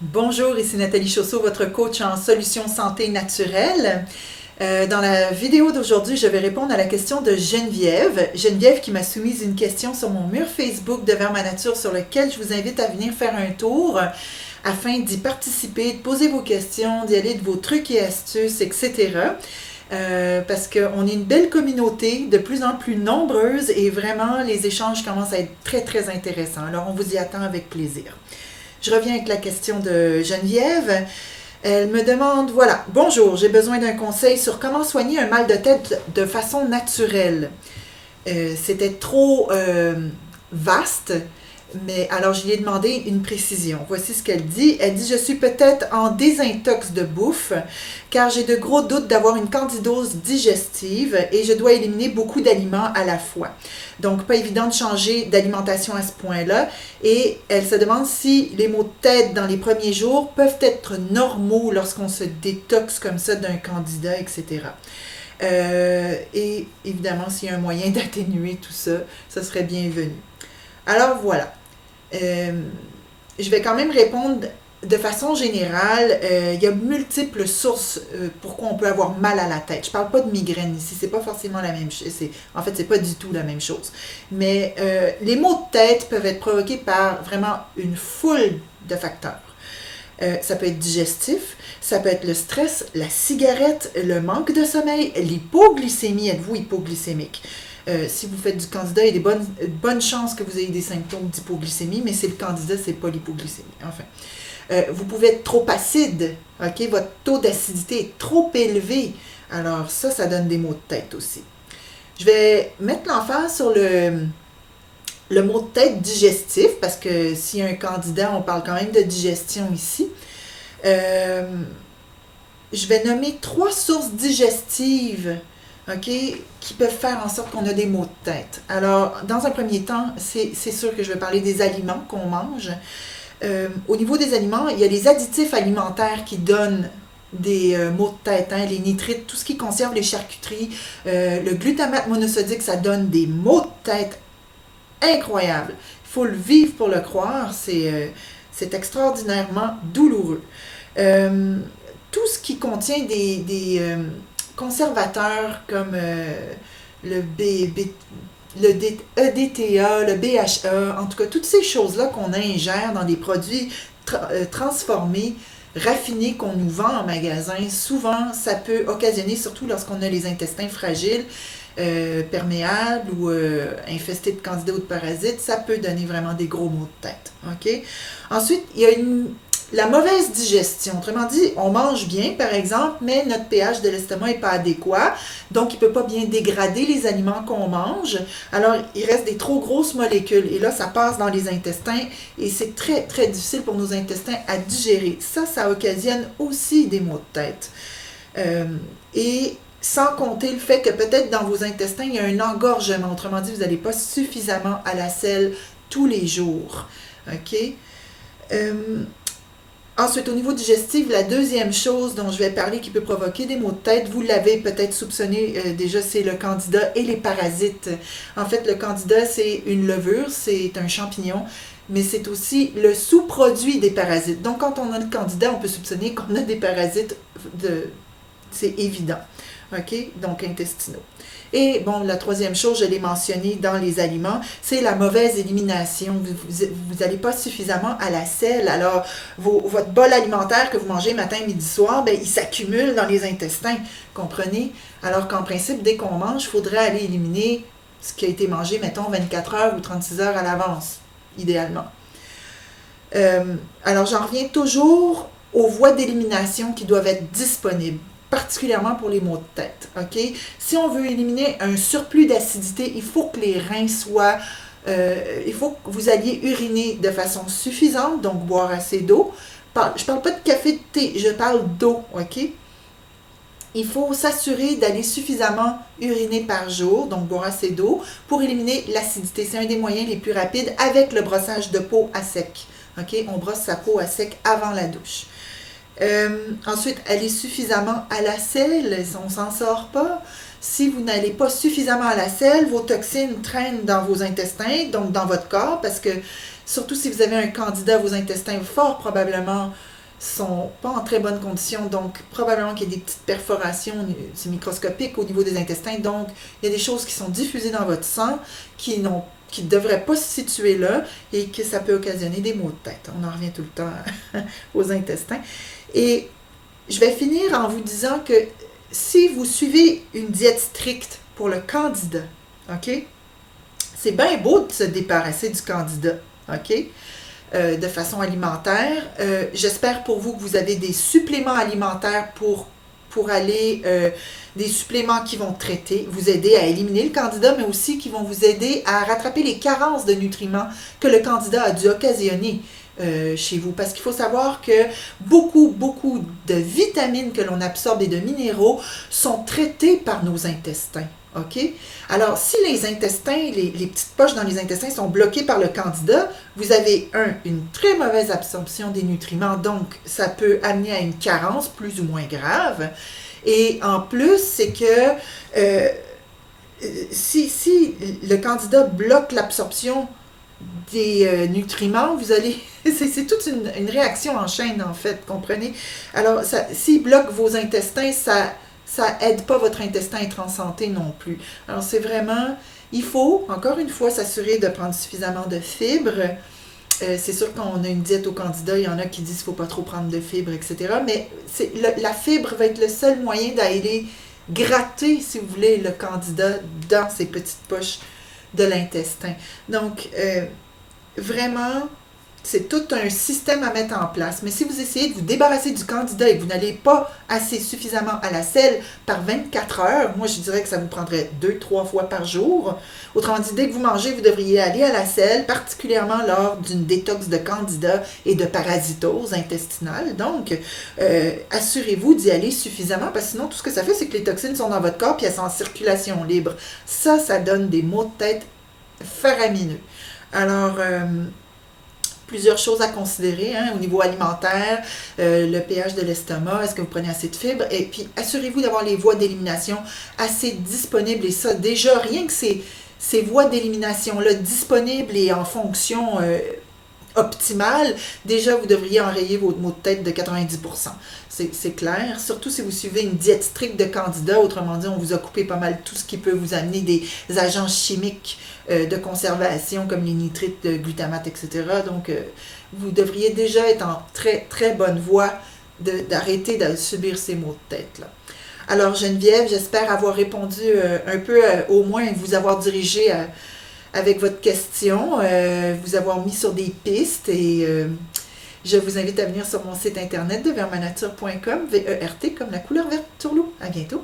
Bonjour, ici Nathalie Chausseau, votre coach en solutions santé naturelle. Dans la vidéo d'aujourd'hui, je vais répondre à la question de Geneviève. Geneviève qui m'a soumis une question sur mon mur Facebook de Vers ma nature sur lequel je vous invite à venir faire un tour afin d'y participer, de poser vos questions, d'y aller de vos trucs et astuces, etc. Parce qu'on est une belle communauté, de plus en plus nombreuse et vraiment les échanges commencent à être très très intéressants. Alors on vous y attend avec plaisir. Je reviens avec la question de Geneviève. Elle me demande, voilà, bonjour, j'ai besoin d'un conseil sur comment soigner un mal de tête de façon naturelle. C'était trop vaste, mais alors je lui ai demandé une précision. Voici ce qu'elle dit. Elle dit, je suis peut-être en désintox de bouffe, car j'ai de gros doutes d'avoir une candidose digestive et je dois éliminer beaucoup d'aliments à la fois. Donc, pas évident de changer d'alimentation à ce point-là. Et elle se demande si les maux de tête dans les premiers jours peuvent être normaux lorsqu'on se détoxe comme ça d'un candida, etc. Et évidemment, s'il y a un moyen d'atténuer tout ça, ça serait bienvenu. Alors voilà. Je vais quand même répondre de façon générale. Il y a multiples sources pourquoi on peut avoir mal à la tête. Je ne parle pas de migraine ici, c'est pas forcément la même chose. En fait, c'est pas du tout la même chose. Mais les maux de tête peuvent être provoqués par vraiment une foule de facteurs. Ça peut être digestif, ça peut être le stress, la cigarette, le manque de sommeil, l'hypoglycémie. Êtes-vous hypoglycémique? Si vous faites du candida, il y a des bonnes chances que vous ayez des symptômes d'hypoglycémie, mais c'est le candida, c'est pas l'hypoglycémie. Enfin, vous pouvez être trop acide, ok? Votre taux d'acidité est trop élevé. Alors ça donne des maux de tête aussi. Je vais mettre l'emphase sur le mot de tête digestif, parce que s'il y a un candida, on parle quand même de digestion ici. Je vais nommer 3 sources digestives, ok, qui peuvent faire en sorte qu'on a des maux de tête. Alors, dans un premier temps, c'est sûr que je vais parler des aliments qu'on mange. Au niveau des aliments, il y a les additifs alimentaires qui donnent des maux de tête, hein, les nitrites, tout ce qui conserve les charcuteries, le glutamate monosodique, ça donne des maux de tête incroyables. Il faut le vivre pour le croire, c'est extraordinairement douloureux. Tout ce qui contient des conservateurs comme le EDTA, le BHA, en tout cas, toutes ces choses-là qu'on ingère dans des produits transformés, raffinés qu'on nous vend en magasin, souvent, ça peut occasionner, surtout lorsqu'on a les intestins fragiles, perméables ou infestés de candidats ou de parasites, ça peut donner vraiment des gros maux de tête. Okay? Ensuite, il y a la mauvaise digestion. Autrement dit, on mange bien, par exemple, mais notre pH de l'estomac n'est pas adéquat, donc il ne peut pas bien dégrader les aliments qu'on mange. Alors, il reste des trop grosses molécules, et là, ça passe dans les intestins, et c'est très, très difficile pour nos intestins à digérer. Ça occasionne aussi des maux de tête. Et sans compter le fait que peut-être dans vos intestins, il y a un engorgement. Autrement dit, vous n'allez pas suffisamment à la selle tous les jours. OK? Ensuite, au niveau digestif, la deuxième chose dont je vais parler qui peut provoquer des maux de tête, vous l'avez peut-être soupçonné déjà, c'est le candida et les parasites. En fait, le candida, c'est une levure, c'est un champignon, mais c'est aussi le sous-produit des parasites. Donc, quand on a le candida, on peut soupçonner qu'on a des parasites, c'est évident. OK? Donc, intestinaux. Et bon, la troisième chose, je l'ai mentionné dans les aliments, c'est la mauvaise élimination. Vous n'allez pas suffisamment à la selle. Alors, votre bol alimentaire que vous mangez matin, midi, soir, ben, il s'accumule dans les intestins. Comprenez? Alors qu'en principe, dès qu'on mange, il faudrait aller éliminer ce qui a été mangé, mettons, 24 heures ou 36 heures à l'avance, idéalement. Alors, j'en reviens toujours aux voies d'élimination qui doivent être disponibles, particulièrement pour les maux de tête. Okay? Si on veut éliminer un surplus d'acidité, il faut que les reins soient... il faut que vous alliez uriner de façon suffisante, donc boire assez d'eau. Je ne parle pas de café, de thé, je parle d'eau. Okay? Il faut s'assurer d'aller suffisamment uriner par jour, donc boire assez d'eau, pour éliminer l'acidité. C'est un des moyens les plus rapides avec le brossage de peau à sec. Okay? On brosse sa peau à sec avant la douche. Ensuite, aller suffisamment à la selle, on ne s'en sort pas. Si vous n'allez pas suffisamment à la selle, vos toxines traînent dans vos intestins, donc dans votre corps, parce que Surtout si vous avez un candida, vos intestins, fort probablement, sont pas en très bonne condition, donc probablement qu'il y a des petites perforations, c'est microscopique au niveau des intestins, donc il y a des choses qui sont diffusées dans votre sang qui ne devraient pas se situer là et que ça peut occasionner des maux de tête. On en revient tout le temps aux intestins. Et je vais finir en vous disant que si vous suivez une diète stricte pour le candida, OK? C'est bien beau de se débarrasser du candida, OK? De façon alimentaire. J'espère pour vous que vous avez des suppléments alimentaires pour aller, des suppléments qui vont traiter, vous aider à éliminer le candida, mais aussi qui vont vous aider à rattraper les carences de nutriments que le candida a dû occasionner chez vous. Parce qu'il faut savoir que beaucoup de vitamines que l'on absorbe et de minéraux sont traités par nos intestins. OK? Alors, si les intestins, les petites poches dans les intestins sont bloquées par le candida, vous avez, une très mauvaise absorption des nutriments, donc ça peut amener à une carence plus ou moins grave. Et en plus, c'est que si le candida bloque l'absorption des nutriments, vous allez... C'est toute une réaction en chaîne, en fait, comprenez? Alors, s'il bloque vos intestins, ça aide pas votre intestin à être en santé non plus. Alors, c'est vraiment... Il faut, encore une fois, s'assurer de prendre suffisamment de fibres. C'est sûr qu'on a une diète au candida, il y en a qui disent qu'il ne faut pas trop prendre de fibres, etc. Mais la fibre va être le seul moyen d'aller gratter, si vous voulez, le candida dans ces petites poches de l'intestin. Donc, vraiment... C'est tout un système à mettre en place. Mais si vous essayez de vous débarrasser du candida et que vous n'allez pas assez suffisamment à la selle par 24 heures, moi je dirais que ça vous prendrait 2-3 fois par jour. Autrement dit, dès que vous mangez, vous devriez aller à la selle, particulièrement lors d'une détox de candida et de parasitose intestinale. Donc, assurez-vous d'y aller suffisamment parce que sinon, tout ce que ça fait, c'est que les toxines sont dans votre corps et elles sont en circulation libre. Ça donne des maux de tête faramineux. Alors... plusieurs choses à considérer au niveau alimentaire, le pH de l'estomac, est-ce que vous prenez assez de fibres, et puis assurez-vous d'avoir les voies d'élimination assez disponibles, et ça, déjà, rien que ces voies d'élimination-là disponibles et en fonction optimale, déjà vous devriez enrayer vos maux de tête de 90%. C'est clair, surtout si vous suivez une diète stricte de candida, autrement dit, on vous a coupé pas mal tout ce qui peut vous amener des agents chimiques de conservation comme les nitrites, de glutamate, etc. Donc, vous devriez déjà être en très, très bonne voie d'arrêter de subir ces maux de tête-là. Alors, Geneviève, j'espère avoir répondu un peu, au moins vous avoir dirigé avec votre question, vous avoir mis sur des pistes et je vous invite à venir sur mon site internet de vertmanature.com, VERT comme la couleur verte sur l'eau. À bientôt!